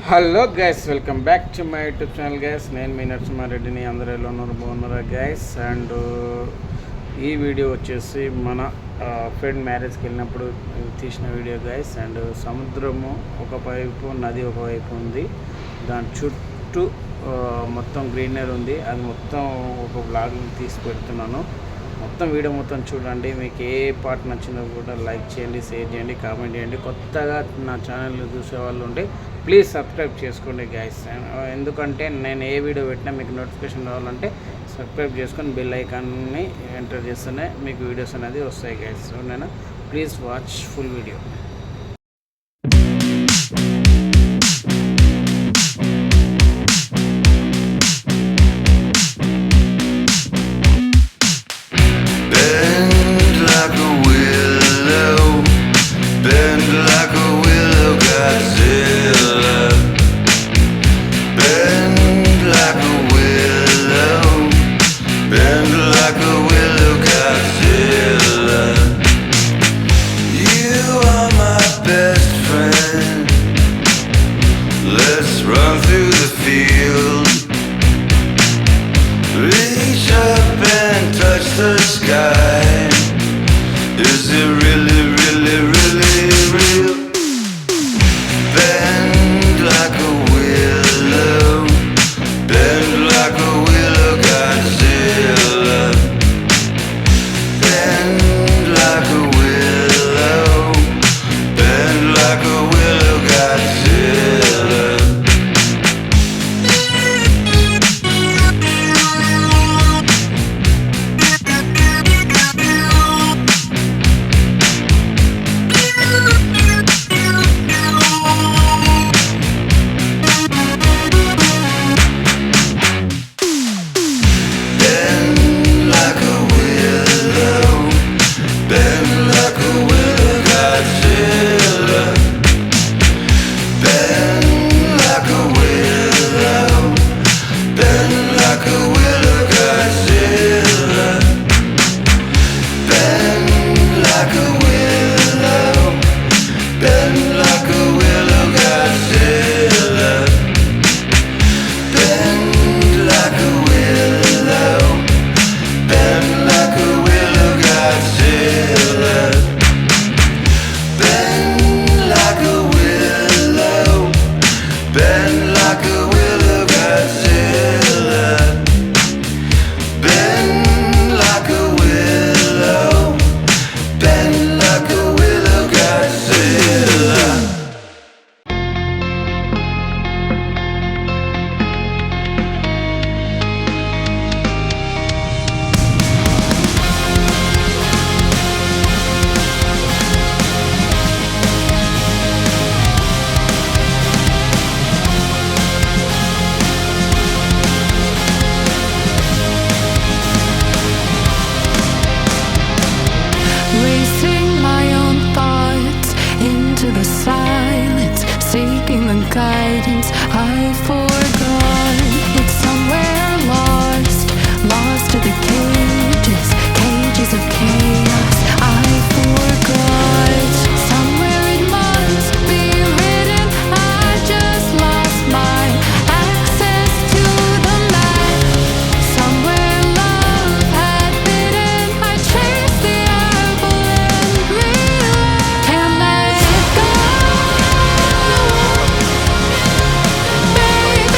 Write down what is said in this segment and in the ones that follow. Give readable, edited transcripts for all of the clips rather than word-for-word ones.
Hello guys, welcome back to my YouTube channel guys. నేను మీ నరసింహారెడ్డిని. అందరూ ఎలా ఉన్నారు? బాగున్నారా గైస్? అండ్ ఈ వీడియో వచ్చేసి మన ఫ్రెండ్ మ్యారేజ్కి వెళ్ళినప్పుడు తీసిన వీడియో గైస్. అండ్ సముద్రము ఒకవైపు, నది ఒకవైపు ఉంది. దాని చుట్టూ మొత్తం గ్రీనరీ ఉంది. అది మొత్తం ఒక బ్లాగ్ తీసి పెడుతున్నాను. మొత్తం వీడియో మొత్తం చూడండి. మీకు ఏ పార్ట్ నచ్చిందో కూడా లైక్ చేయండి, షేర్ చేయండి, కామెంట్ చేయండి. కొత్తగా నా ఛానల్ చూసే వాళ్ళు ఉంటే ప్లీజ్ సబ్స్క్రైబ్ చేసుకోండి గైస్. ఎందుకంటే నేను ఏ వీడియో పెట్టినా మీకు నోటిఫికేషన్ రావాలంటే సబ్స్క్రైబ్ చేసుకొని బెల్ ఐకాన్ని ఎంటర్ చేస్తేనే మీకు వీడియోస్ అనేది వస్తాయి గైస్. నేను please watch full video. Guidance I forgot. It's somewhere lost to the cages of chaos. I forgot. Somewhere it must be written. I just lost my access to the map. Somewhere love had bidden. I chased the apple and realized can't let it go. Baby,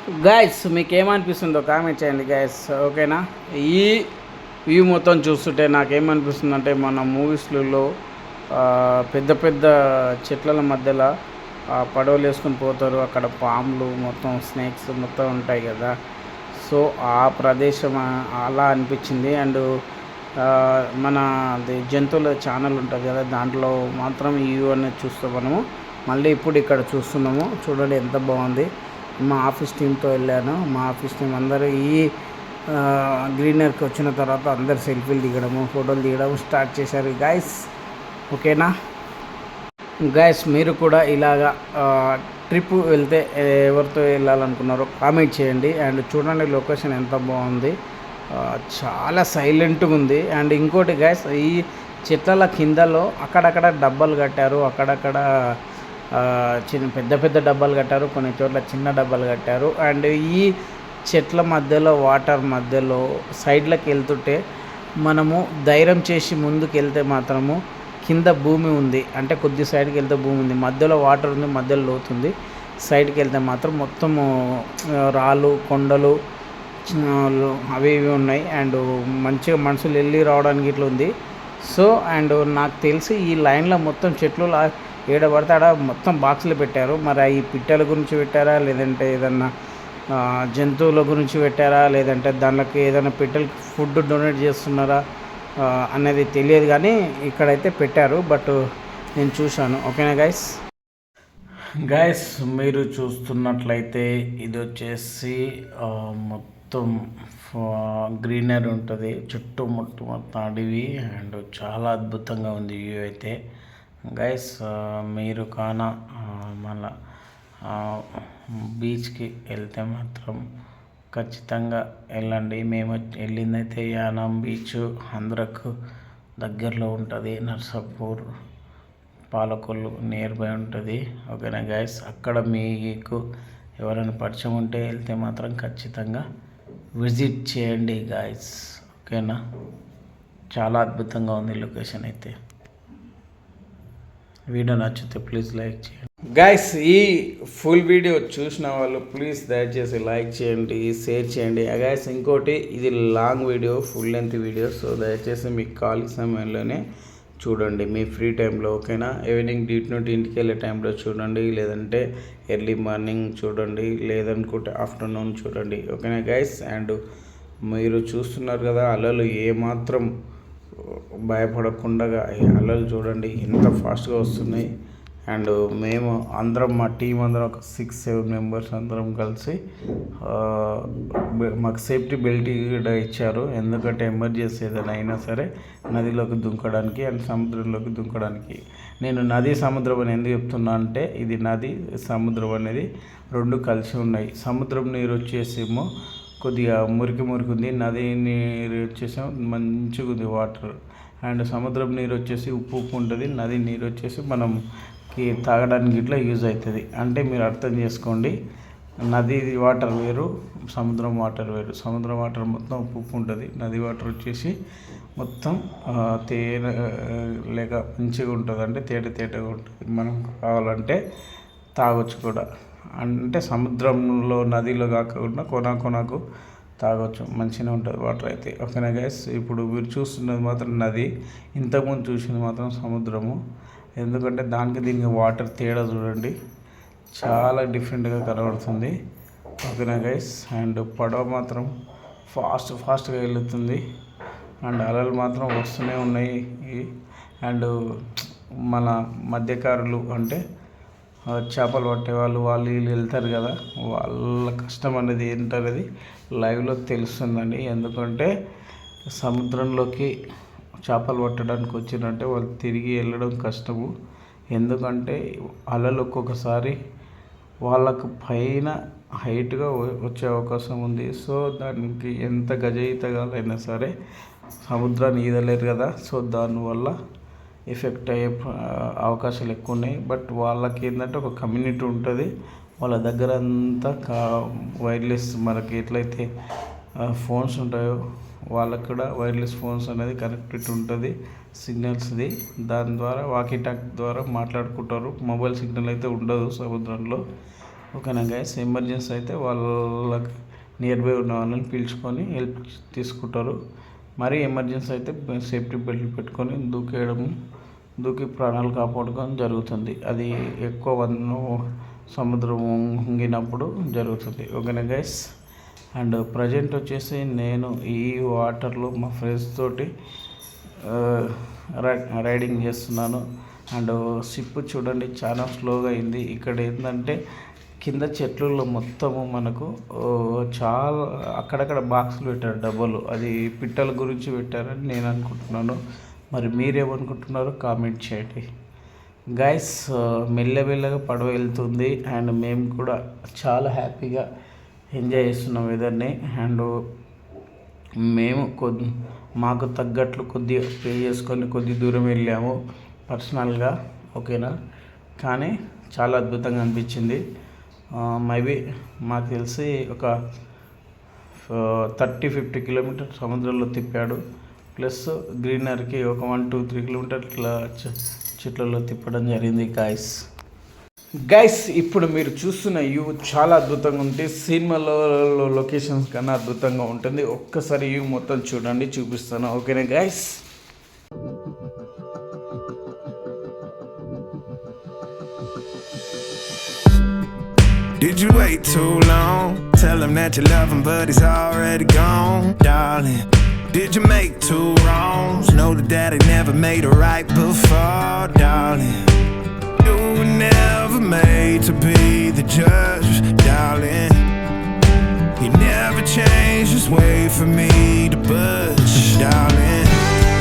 guys మీకు ఏమనిపిస్తుందో comment చేయండి guys, ఓకేనా? ఈ view మొత్తం చూస్తుంటే నాకేమనిపిస్తుంది అంటే మన మూవీస్లలో పెద్ద పెద్ద చెట్ల మధ్యలో పడవలు వేసుకొని పోతారు, అక్కడ పాములు మొత్తం స్నేక్స్ మొత్తం ఉంటాయి కదా. సో ఆ ప్రదేశం అలా అనిపించింది. అండ్ మన జంతువుల ఛానల్ ఉంటుంది కదా, దాంట్లో మాత్రం ఈ వ్యూ అనేది చూస్తాం మనము. మళ్ళీ ఇప్పుడు ఇక్కడ చూస్తున్నాము, చూడండి ఎంత బాగుంది. మా ఆఫీస్ టీంతో వెళ్ళాను. మా ఆఫీస్ టీం అందరూ ఈ గ్రీనర్కి వచ్చిన తర్వాత అందరు సెల్ఫీలు దిగడము, ఫోటోలు దిగడం స్టార్ట్ చేశారు గైస్, ఓకేనా? గైస్ మీరు కూడా ఇలాగా ట్రిప్ వెళ్తే ఎవరితో వెళ్ళాలనుకున్నారో కామెంట్ చేయండి. అండ్ చూడండి లొకేషన్ ఎంత బాగుంది, చాలా సైలెంట్గా ఉంది. అండ్ ఇంకోటి గైస్, ఈ చెట్ల కిందలో అక్కడక్కడ డబ్బాలు కట్టారు, అక్కడక్కడ చిన్న పెద్ద పెద్ద డబ్బాలు కట్టారు, కొన్ని చోట్ల చిన్న డబ్బాలు కట్టారు. అండ్ ఈ చెట్ల మధ్యలో వాటర్ మధ్యలో సైడ్లకు వెళ్తుంటే మనము ధైర్యం చేసి ముందుకు వెళ్తే మాత్రము కింద భూమి ఉంది, అంటే కొద్ది సైడ్కి వెళ్తే భూమి ఉంది, మధ్యలో వాటర్ ఉంది, మధ్యలో లోతుంది. సైడ్కి వెళ్తే మాత్రం మొత్తము రాళ్ళు కొండలు అవి ఇవి ఉన్నాయి. అండ్ మంచిగా మనుషులు వెళ్ళి రావడానికి ఇట్లా ఉంది. సో అండ్ నాకు తెలిసి ఈ లైన్లో మొత్తం చెట్లు ఏడ పడితే ఆడ మొత్తం బాక్సులు పెట్టారు. మరి ఈ పిట్టల గురించి పెట్టారా, లేదంటే ఏదన్నా జంతువుల గురించి పెట్టారా, లేదంటే దానికి ఏదైనా పిట్టలకి ఫుడ్ డొనేట్ చేస్తున్నారా అనేది తెలియదు, కానీ ఇక్కడైతే పెట్టారు. బట్ నేను చూశాను, ఓకేనా గైస్ మీరు చూస్తున్నట్లయితే ఇది వచ్చేసి మొత్తం గ్రీనరీ ఉంటుంది, చుట్టుముట్టు మొత్తం అడవి. అండ్ చాలా అద్భుతంగా ఉంది వ్యూ అయితే గైస్. మీరు మళ్ళా బీచ్కి వెళ్తే మాత్రం ఖచ్చితంగా వెళ్ళండి. మేము వెళ్ళిందైతే యానాం బీచ్ ఆంధ్రకు దగ్గరలో ఉంటుంది, నర్సాపూర్ పాలకొల్లు నియర్ బై ఉంటుంది, ఓకేనా గైస్? అక్కడ మీకు ఎవరైనా పరిచయం ఉంటే వెళ్తే మాత్రం ఖచ్చితంగా విజిట్ చేయండి గైస్, ఓకేనా? చాలా అద్భుతంగా ఉంది లొకేషన్ అయితే. వీడియో నచ్చితే ప్లీజ్ లైక్ చేయండి గైస్. ఈ ఫుల్ వీడియో చూసిన వాళ్ళు ప్లీజ్ దయచేసి లైక్ చేయండి, షేర్ చేయండి గైస్. ఇంకోటి ఇది long video, full length video, so దయచేసి మీకు ఖాళీ సమయంలోనే చూడండి, మీ ఫ్రీ టైంలో, ఓకేనా? ఈవినింగ్ డ్యూటీ నుండి ఇంటికి వెళ్ళే టైంలో చూడండి, లేదంటే ఎర్లీ మార్నింగ్ చూడండి, లేదనుకుంటే ఆఫ్టర్నూన్ చూడండి, ఓకేనా గైస్? అండ్ మీరు చూస్తున్నారు కదా అలలు ఏమాత్రం భయపడకుండా అలలు చూడండి ఎంత ఫాస్ట్గా వస్తున్నాయి. అండ్ మేము అందరం, మా టీం అందరం ఒక 6-7 మెంబర్స్ అందరం కలిసి మాకు సేఫ్టీ బెల్ట్ కూడా ఇచ్చారు, ఎందుకంటే ఎమర్జెన్సీ ఏదైనా అయినా సరే నదిలోకి దుంకడానికి అండ్ సముద్రంలోకి దుంకడానికి. నేను నది సముద్రం అని ఎందుకు చెప్తున్నా అంటే, ఇది నది సముద్రం అనేది రెండు కలిసి ఉన్నాయి. సముద్రం నీరు వచ్చేసేమో కొద్దిగా మురికి ఉంది, నది నీరు వచ్చేసేమో మంచిగా ఉంది వాటర్. అండ్ సముద్రం నీరు వచ్చేసి ఉప్పు ఉంటుంది, నది నీరు వచ్చేసి మనకి తాగడానికి ఇట్లా యూజ్ అవుతుంది. అంటే మీరు అర్థం చేసుకోండి, నది వాటర్ వేరు, సముద్రం వాటర్ వేరు. సముద్రం వాటర్ మొత్తం ఉప్పు ఉంటుంది, నది వాటర్ వచ్చేసి మొత్తం తేనె లేక మంచిగా ఉంటుంది, అంటే తేటగా ఉంటుంది. మనం కావాలంటే తాగొచ్చు కూడా, అంటే సముద్రంలో నదిలో కాకుండా కొనకు తాగొచ్చు, మంచిగా ఉంటుంది వాటర్ అయితే, ఓకేనా గైస్? ఇప్పుడు మీరు చూస్తున్నది మాత్రం నది, ఇంతకుముందు చూసింది మాత్రం సముద్రము. ఎందుకంటే దానికి దీనికి వాటర్ తేడా చూడండి, చాలా డిఫరెంట్గా కనబడుతుంది, ఓకేనా గైస్? అండ్ పడవ మాత్రం ఫాస్ట్గా వెళుతుంది, అండ్ అలలు మాత్రం వస్తూనే ఉన్నాయి. అండ్ మన మధ్యకారులు అంటే చేపలు పట్టేవాళ్ళు వీళ్ళు వెళ్తారు కదా, వాళ్ళ కష్టం అనేది ఏంటనేది లైవ్లో తెలుస్తుందండి. ఎందుకంటే సముద్రంలోకి చేపలు పట్టడానికి వచ్చినంటే వాళ్ళు తిరిగి వెళ్ళడం కష్టము. ఎందుకంటే అలలు ఒక్కొక్కసారి వాళ్ళకు పైన హైట్గా వచ్చే అవకాశం ఉంది. సో దానికి ఎంత గజయితగాలైనా సరే సముద్రాన్ని ఈదలేరు కదా, సో దానివల్ల ఎఫెక్ట్ అయ్యే అవకాశాలు ఎక్కువ ఉన్నాయి. బట్ వాళ్ళకి ఏంటంటే ఒక కమ్యూనిటీ ఉంటుంది, వాళ్ళ దగ్గర అంతా వైర్లెస్ మనకి ఎట్లయితే ఫోన్స్ ఉంటాయో వాళ్ళకు కూడా వైర్లెస్ ఫోన్స్ అనేది కనెక్టెడ్ ఉంటుంది, సిగ్నల్స్ది. దాని ద్వారా వాకీ టాక్ ద్వారా మాట్లాడుకుంటారు. మొబైల్ సిగ్నల్ అయితే ఉండదు సముద్రంలో, ఓకేనా గైస్. ఎమర్జెన్సీ అయితే వాళ్ళకి నియర్ బై ఉన్న వాళ్ళని పిలుచుకొని హెల్ప్ తీసుకుంటారు. మరీ ఎమర్జెన్సీ అయితే సేఫ్టీ బెల్ట్ పెట్టుకొని దూకి ప్రాణాలు కాపాడుకోవడం జరుగుతుంది. అది ఎక్కువ సముద్రం వంగినప్పుడు జరుగుతుంది. ఓకేనా గైస్. అండ్ ప్రజెంట్ వచ్చేసి నేను ఈ వాటర్లో మా ఫ్రెండ్స్ తోటి రైడింగ్ చేస్తున్నాను. అండ్ షిప్ చూడండి చాలా స్లోగా అయింది. ఇక్కడ ఏంటంటే కింద చెట్లలో మొత్తము మనకు చాలా అక్కడక్కడ బాక్సులు పెట్టారు డబ్బాలు. అది పిట్టల గురించి పెట్టారని నేను అనుకుంటున్నాను. మరి మీరేమనుకుంటున్నారో కామెంట్ చేయండి గైస్. మెల్లమెల్లగా పడవ వెళ్తుంది అండ్ మేము కూడా చాలా హ్యాపీగా ఎంజాయ్ చేస్తున్నాం వెదర్ని. అండ్ మేము మాకు తగ్గట్లు కొద్దిగా పే చేసుకొని కొద్ది దూరం వెళ్ళాము పర్సనల్గా. ఓకేనా. కానీ చాలా అద్భుతంగా అనిపించింది. మేబీ మాకు తెలిసి ఒక 30-50 కిలోమీటర్ సముద్రంలో తిప్పాడు. ప్లస్ గ్రీనరీకి ఒక 1-2-3 కిలోమీటర్ ఇట్లా చెట్లలో తిప్పడం జరిగింది గైస్. ఇప్పుడు మీరు చూస్తున్న వ్యూ చాలా అద్భుతంగా ఉంటుంది. సినిమాలో లొకేషన్స్ కన్నా అద్భుతంగా ఉంటుంది. ఒక్కసారి వ్యూ మొత్తం చూడండి, చూపిస్తాను. ఓకేనా guys. Did you wait too long? Tell him that you love him, but he's already gone, darling. Did you make two wrongs? Know that daddy never made a right before, darling. You were never made to be the judge, darling. He never changed, just wait for me to budge, darling.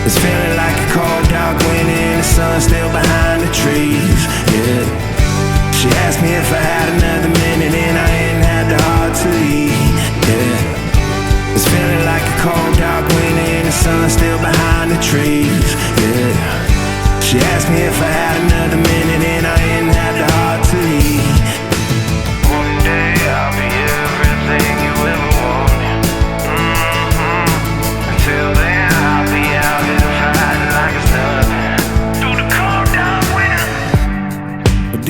It's feeling like a cold dark wind and the sun still behind the trees, yeah. She asked me if I had another minute and I ain't had the heart to leave, yeah. It's feeling like a cold dark wind and the sun still behind the trees, yeah. She asked me if I had another minute and I ain't had the heart to leave. One day I'll be everything you ever wanted, Until then I'll be out here fighting like it's nothing through the cold dark winter.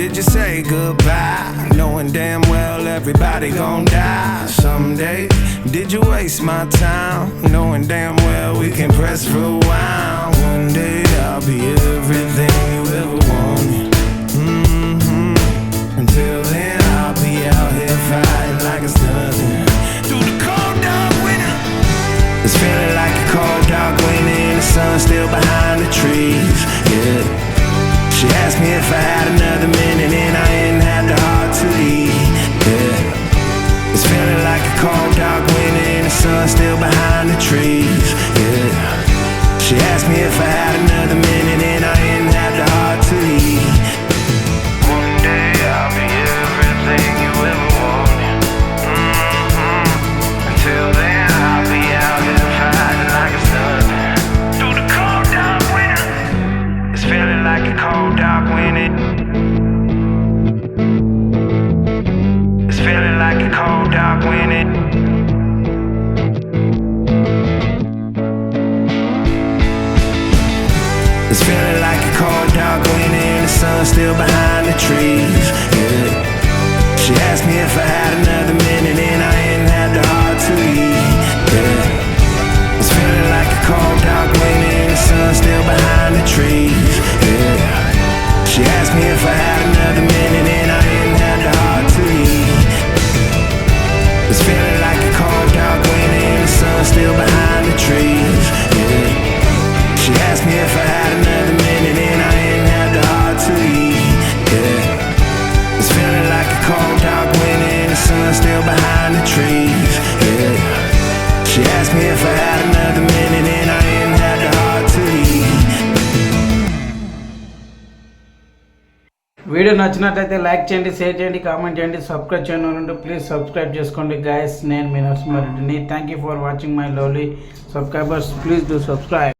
Did you say goodbye, knowing damn well everybody gon' die someday? Did you waste my time, knowing damn well we can press rewind? One day I'll be everything you ever wanted, Until then I'll be out here fighting like it's nothing through the cold dark winter. It's feeling like a cold dark wind and the sun still behind the trees, yeah. She asked me if I had another minute and I ain't had the heart to leave, yeah. It's feeling like a cold dark wind and the sun still behind the trees, yeah. She asked me if I had another minute and I ain't had the heart to leave. One day I'll be everything you ever wanted, Until then I'll be out here fighting like it's nothing through the cold dark winter. It's feeling like a cold dark wind. It's feeling like a cold dark wind. It's feeling like a cold dark wind and the sun still behind the trees, yeah. She asked me if I had another minute and I ain't had the heart to leave, yeah. It's feeling like a cold dark wind and the sun still behind the trees, yeah. She asked me if I had another minute and I ain't had the heart to leave. It's feeling like a cold dark wind and the sun still behind the trees, yeah. She asked me if I had another minute and I ain't had the heart to leave, yeah. It's feeling like a cold dark wind and the sun still behind the trees, yeah. She asked me if I had another minute and I ain't had the heart to leave. Video నచ్చినట్లయితే like చేయండి, share చేయండి, comment చేయండి, subscribe చేయండి. Please subscribe చేసుకోండి guys. నేను మీ నరసింహారెడ్డిని. Thank you for watching my lovely subscribers. Please do subscribe.